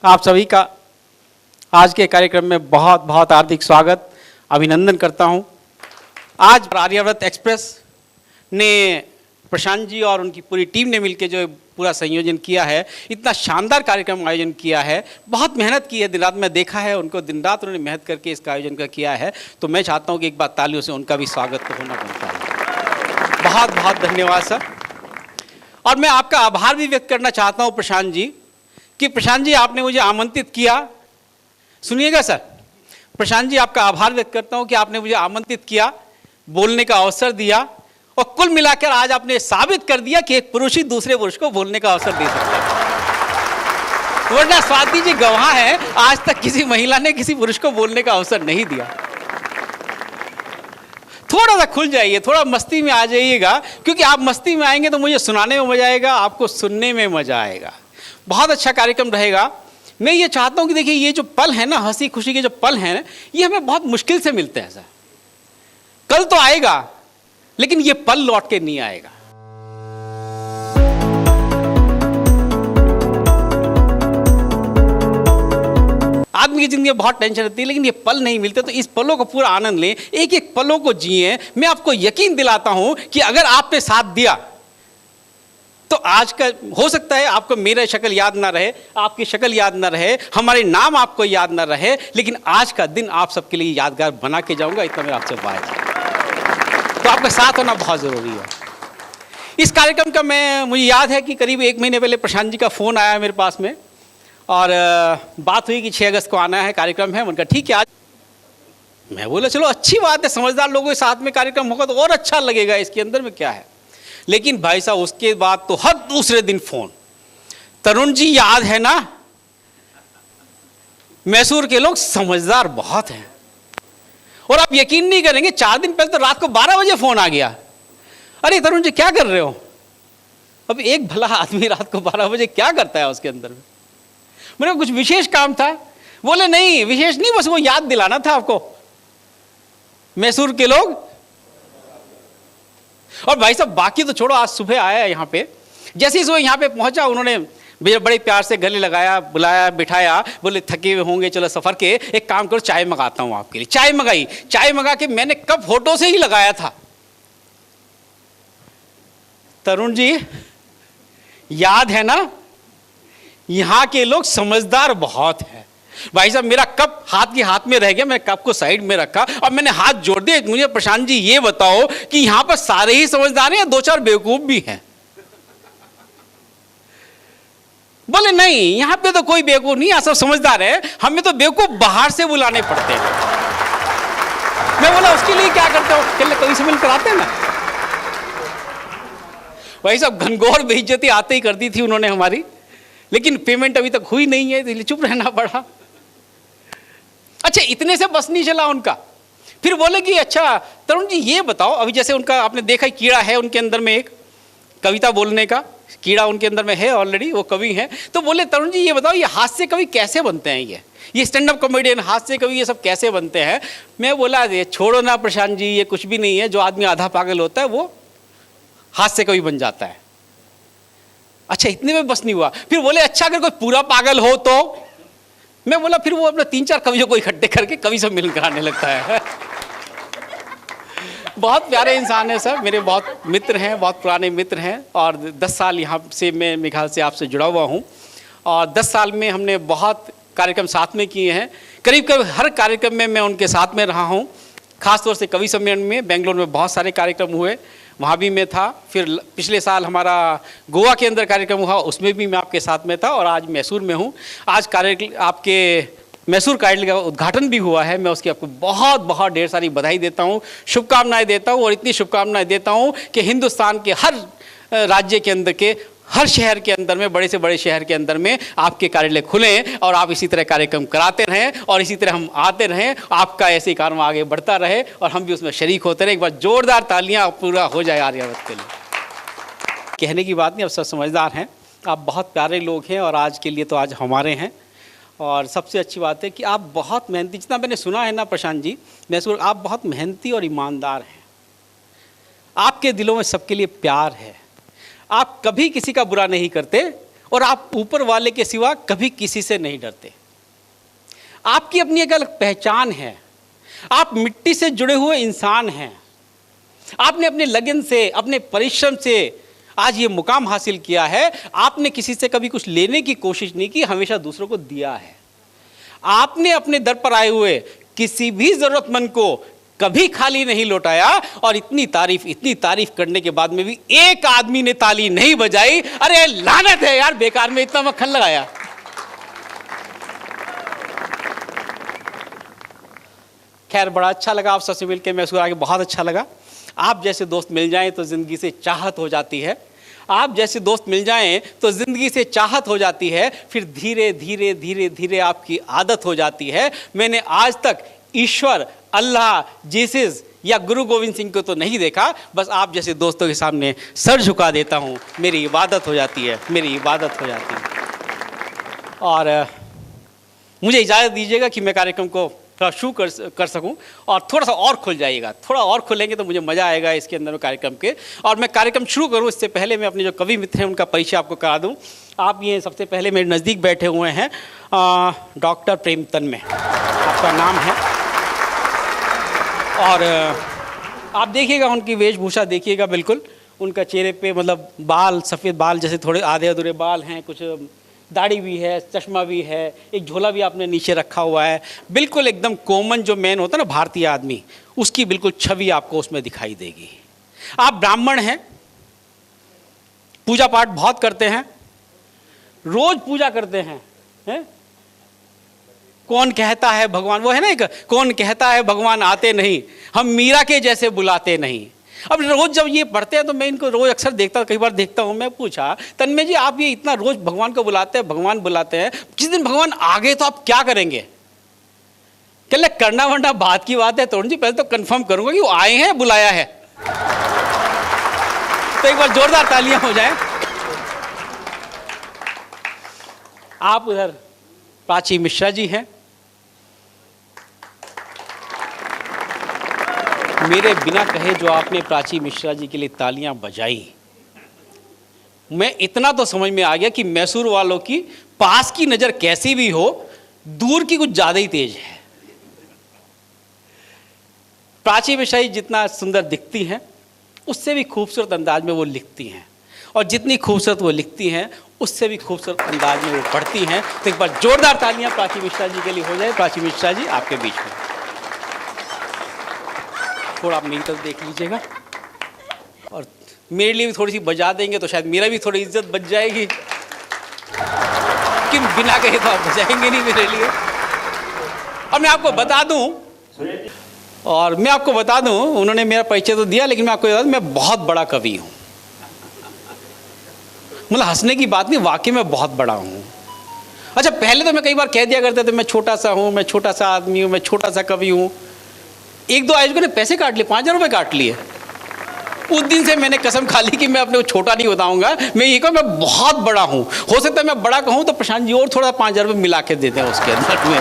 आप सभी का आज के कार्यक्रम में बहुत बहुत हार्दिक स्वागत, अभिनंदन करता हूं। आज आर्यावर्त एक्सप्रेस ने प्रशांत जी और उनकी पूरी टीम ने मिलकर जो पूरा संयोजन किया है, इतना शानदार कार्यक्रम आयोजन किया है। बहुत मेहनत की है, दिन रात में देखा है उनको, दिन रात उन्होंने मेहनत करके इसका आयोजन का किया है। तो मैं चाहता हूं कि एक बार तालियों से उनका भी स्वागत तो होना बनता है। बहुत बहुत धन्यवाद सर। और मैं आपका आभार भी व्यक्त करना चाहता हूं प्रशांत जी, कि प्रशांत जी आपने मुझे आमंत्रित किया। सुनिएगा सर, प्रशांत जी आपका आभार व्यक्त करता हूं कि आपने मुझे आमंत्रित किया, बोलने का अवसर दिया, और कुल मिलाकर आज आपने साबित कर दिया कि एक पुरुष ही दूसरे पुरुष को बोलने का अवसर दे सकता है। वरना स्वाति जी गवाह है, आज तक किसी महिला ने किसी पुरुष को बोलने का अवसर नहीं दिया। थोड़ा सा खुल जाइए, थोड़ा मस्ती में आ जाइएगा, क्योंकि आप मस्ती में आएंगे तो मुझे सुनाने में मजा आएगा, आपको सुनने में मजा आएगा। बहुत अच्छा कार्यक्रम रहेगा। मैं ये चाहता हूं कि देखिए, ये जो पल है ना, हंसी खुशी के जो पल हैं, ये हमें बहुत मुश्किल से मिलते हैं सर। कल तो आएगा, लेकिन ये पल लौट के नहीं आएगा। आदमी की जिंदगी में बहुत टेंशन रहती है, लेकिन ये पल नहीं मिलते, तो इस पलों का पूरा आनंद लें, एक एक पलों को जिए। मैं आपको यकीन दिलाता हूं कि अगर आपने साथ दिया तो आज का हो सकता है आपको मेरा शक्ल याद ना रहे, आपकी शक्ल याद ना रहे, हमारे नाम आपको याद ना रहे, लेकिन आज का दिन आप सबके लिए यादगार बना के जाऊंगा, इतना मेरा आपसे वादा है। तो आपका साथ होना बहुत ज़रूरी है। इस कार्यक्रम का मुझे याद है कि करीब 1 महीने पहले प्रशांत जी का फ़ोन आया मेरे पास में, और बात हुई कि 6 अगस्त को आना है, कार्यक्रम है। उनका ठीक है आज। मैं बोला चलो अच्छी बात है, समझदार लोगों के साथ में कार्यक्रम होगा तो और अच्छा लगेगा, इसके अंदर में क्या है। लेकिन भाई साहब उसके बाद तो हर दूसरे दिन फोन, तरुण जी याद है ना, मैसूर के लोग समझदार बहुत हैं। और आप यकीन नहीं करेंगे, 4 दिन पहले तो रात को 12 बजे फोन आ गया। अरे तरुण जी क्या कर रहे हो? अब एक भला आदमी रात को 12 बजे क्या करता है उसके अंदर में? मेरे कुछ विशेष काम था। बोले नहीं विशेष नहीं, बस वो याद दिलाना था आपको, मैसूर के लोग। और भाई साहब बाकी तो छोड़ो, आज सुबह आया यहाँ पे, जैसे ही सुबह यहाँ पे पहुंचा उन्होंने बड़े प्यार से गले लगाया, बुलाया, बिठाया। बोले थके हुए होंगे, चलो सफर के, एक काम करो चाय मंगाता हूँ आपके लिए। चाय मंगाई, चाय मंगा के मैंने कप फोटो से ही लगाया था। तरुण जी याद है ना, यहाँ के लोग समझदार बहुत हैं। भाई साहब मेरा कप हाथ में रह गया, मैंने कप को साइड में रखा और मैंने हाथ जोड़ दिए। मुझे प्रशांत जी ये बताओ कि यहां पर सारे ही समझदार हैं या 2-4 बेवकूफ भी हैं? बोले नहीं यहां पे तो कोई बेवकूफ नहीं है, सब समझदार है, हमें तो बेवकूफ बाहर से बुलाने पड़ते हैं। मैं बोला उसके लिए क्या करते हो? कहले कभी से मिल कराते हैं ना। भाई साहब घनघोर बेइज्जती आते ही कर दी थी उन्होंने हमारी, लेकिन पेमेंट अभी तक हुई नहीं है, इसलिए चुप रहना पड़ा। अच्छा इतने से बस नहीं चला उनका, फिर बोले कि अच्छा तरुण जी ये बताओ, अभी जैसे उनका आपने देखा कीड़ा है उनके अंदर में, एक कविता बोलने का कीड़ा उनके अंदर में है ऑलरेडी, वो कवि हैं। तो बोले तरुण जी ये बताओ, ये हास्य कवि कैसे बनते हैं? ये स्टैंड अप कॉमेडियन, हास्य कवि, ये सब कैसे बनते हैं? मैं बोला ये छोड़ो ना प्रशांत जी, ये कुछ भी नहीं है। जो आदमी आधा पागल होता है वो हास्य कवि बन जाता है। अच्छा इतने में बस नहीं हुआ, फिर बोले अच्छा अगर कोई पूरा पागल हो तो? मैं बोला फिर वो अपने 3-4 कवियों को इकट्ठे करके कवि से मिलकर आने लगता है। बहुत प्यारे इंसान है सर, मेरे बहुत मित्र हैं, बहुत पुराने मित्र हैं, और 10 साल यहाँ से मैं मेरे ख्याल से आपसे जुड़ा हुआ हूँ, और 10 साल में हमने बहुत कार्यक्रम साथ में किए हैं। करीब करीब हर कार्यक्रम में मैं उनके साथ में रहा हूँ। खासतौर से कवि सम्मेलन में बेंगलोर में बहुत सारे कार्यक्रम हुए, वहाँ भी मैं था। फिर पिछले साल हमारा गोवा के अंदर कार्यक्रम हुआ, उसमें भी मैं आपके साथ में था, और आज मैसूर में हूँ। आज आपके मैसूर कार्यालय का उद्घाटन भी हुआ है। मैं उसकी आपको बहुत बहुत ढेर सारी बधाई देता हूँ, शुभकामनाएं देता हूँ, और इतनी शुभकामनाएं देता हूँ कि हिंदुस्तान के हर राज्य के अंदर के हर शहर के अंदर में, बड़े से बड़े शहर के अंदर में आपके कार्यालय खुलें, और आप इसी तरह कार्यक्रम कराते रहें, और इसी तरह हम आते रहें, आपका ऐसे ही कार्यक्रम आगे बढ़ता रहे और हम भी उसमें शरीक होते रहे। एक बार जोरदार तालियां पूरा हो जाए आर्यावर्त के लिए। कहने की बात नहीं, अब सब समझदार हैं, आप बहुत प्यारे लोग हैं, और आज के लिए तो आज हमारे हैं। और सबसे अच्छी बात है कि आप बहुत मेहनती, जितना मैंने सुना है ना प्रशांत जी मैसूर, आप बहुत मेहनती और ईमानदार हैं। आपके दिलों में सबके लिए प्यार है, आप कभी किसी का बुरा नहीं करते, और आप ऊपर वाले के सिवा कभी किसी से नहीं डरते। आपकी अपनी एक अलग पहचान है, आप मिट्टी से जुड़े हुए इंसान हैं। आपने अपने लगन से, अपने परिश्रम से आज ये मुकाम हासिल किया है। आपने किसी से कभी कुछ लेने की कोशिश नहीं की, हमेशा दूसरों को दिया है। आपने अपने दर पर आए हुए किसी भी जरूरतमंद को कभी खाली नहीं लौटाया। और इतनी तारीफ करने के बाद में भी एक आदमी ने ताली नहीं बजाई। अरे लानत है यार, बेकार में इतना मक्खन लगाया। खैर, बड़ा अच्छा लगा आप सबसे मिलकर, मैसूर आके बहुत अच्छा लगा। आप जैसे दोस्त मिल जाएं तो जिंदगी से चाहत हो जाती है। आप जैसे दोस्त मिल जाएं तो जिंदगी से चाहत हो जाती है। फिर धीरे धीरे धीरे धीरे आपकी आदत हो जाती है। मैंने आज तक ईश्वर, अल्लाह, जीसस या गुरु गोविंद सिंह को तो नहीं देखा, बस आप जैसे दोस्तों के सामने सर झुका देता हूँ। मेरी इबादत हो जाती है, मेरी इबादत हो जाती है। और मुझे इजाज़त दीजिएगा कि मैं कार्यक्रम को थोड़ा शुरू कर सकूं और थोड़ा सा और खुल जाइएगा। थोड़ा और खुलेंगे तो मुझे मज़ा आएगा इसके अंदर कार्यक्रम के। और मैं कार्यक्रम शुरू करूं इससे पहले मैं अपने जो कवि मित्र हैं उनका परिचय आपको करा दूं। आप ये सबसे पहले मेरे नज़दीक बैठे हुए हैं डॉक्टर प्रेम तन्मय, आपका नाम है। और आप देखिएगा उनकी वेशभूषा देखिएगा, बिल्कुल उनका चेहरे पे मतलब बाल, सफ़ेद बाल जैसे थोड़े आधे अधूरे बाल हैं, कुछ दाढ़ी भी है, चश्मा भी है, एक झोला भी आपने नीचे रखा हुआ है। बिल्कुल एकदम कॉमन जो मैन होता है ना भारतीय आदमी, उसकी बिल्कुल छवि आपको उसमें दिखाई देगी। आप ब्राह्मण हैं, पूजा पाठ बहुत करते हैं, रोज पूजा करते हैं? कौन कहता है भगवान, वो है ना एक, कौन कहता है भगवान आते नहीं, हम मीरा के जैसे बुलाते नहीं। अब रोज जब ये पढ़ते हैं तो मैं इनको रोज अक्सर देखता, कई बार देखता हूँ। मैं पूछा, तन्मय जी आप ये इतना रोज भगवान को बुलाते हैं, भगवान बुलाते हैं, जिस दिन भगवान आ गए तो आप क्या करेंगे? कहले करना वरना बात की बात है तरुण जी, पहले तो कंफर्म करूंगा कि वो आए हैं, बुलाया है। तो एक बार जोरदार तालियां हो जाए। आप उधर प्राची मिश्रा जी हैं। मेरे बिना कहे जो आपने प्राची मिश्रा जी के लिए तालियां बजाई, मैं इतना तो समझ में आ गया कि मैसूर वालों की पास की नज़र कैसी भी हो, दूर की कुछ ज़्यादा ही तेज है। प्राची मिश्रा जी जितना सुंदर दिखती हैं, उससे भी खूबसूरत अंदाज में वो लिखती हैं, और जितनी खूबसूरत वो लिखती हैं उससे भी खूबसूरत अंदाज में वो पढ़ती हैं। तो एक बार जोरदार तालियां प्राची मिश्रा जी के लिए हो जाए। प्राची मिश्रा जी आपके बीच में, थोड़ा आप मेरी तरफ देख लीजिएगा, और मेरे लिए भी थोड़ी सी बजा देंगे तो शायद मेरा भी थोड़ी इज्जत बच जाएगी, कि बिना कहे तो आप बजाएंगे नहीं मेरे लिए। और मैं आपको बता दूं, उन्होंने मेरा परिचय तो दिया, लेकिन मैं आपको बता दूं, मैं बहुत बड़ा कवि हूँ। मतलब हंसने की बात नहीं, वाकई में बहुत बड़ा हूँ। अच्छा, पहले तो मैं कई बार कह दिया करते थे मैं छोटा सा हूँ, मैं छोटा सा आदमी हूँ, मैं छोटा सा कवि हूँ। एक दो आयोजकों ने पैसे काट लिए, 5,000 रुपये काट लिए। उस दिन से मैंने कसम खा ली कि मैं अपने को छोटा नहीं बताऊंगा, मैं ये कहूँ मैं बहुत बड़ा हूँ। हो सकता है मैं बड़ा कहूँ तो प्रशांत जी और थोड़ा 5,000 रुपये मिला के देते हैं उसके अंदर में।